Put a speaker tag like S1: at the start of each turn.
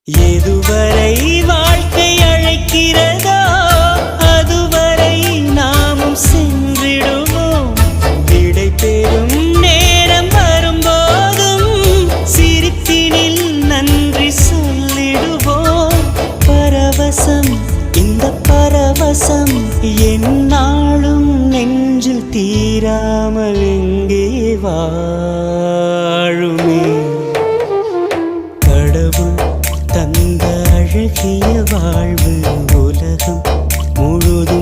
S1: எதுவரை வாழ்க்கை அழைக்கிறதோ அதுவரை நாமும் சென்றிடுவோம். விடை பெறும் நேரம் வரும்போதும் சிரிப்பினில் நன்றி சொல்லிடுவோம். பரவசம், இந்த பரவசம் எந்நாளும் நெஞ்சில் தீராமல் எங்கே வாழுமே. கடவுள் தந்த அழகிய வாழ்வு உலகம் முழுதும்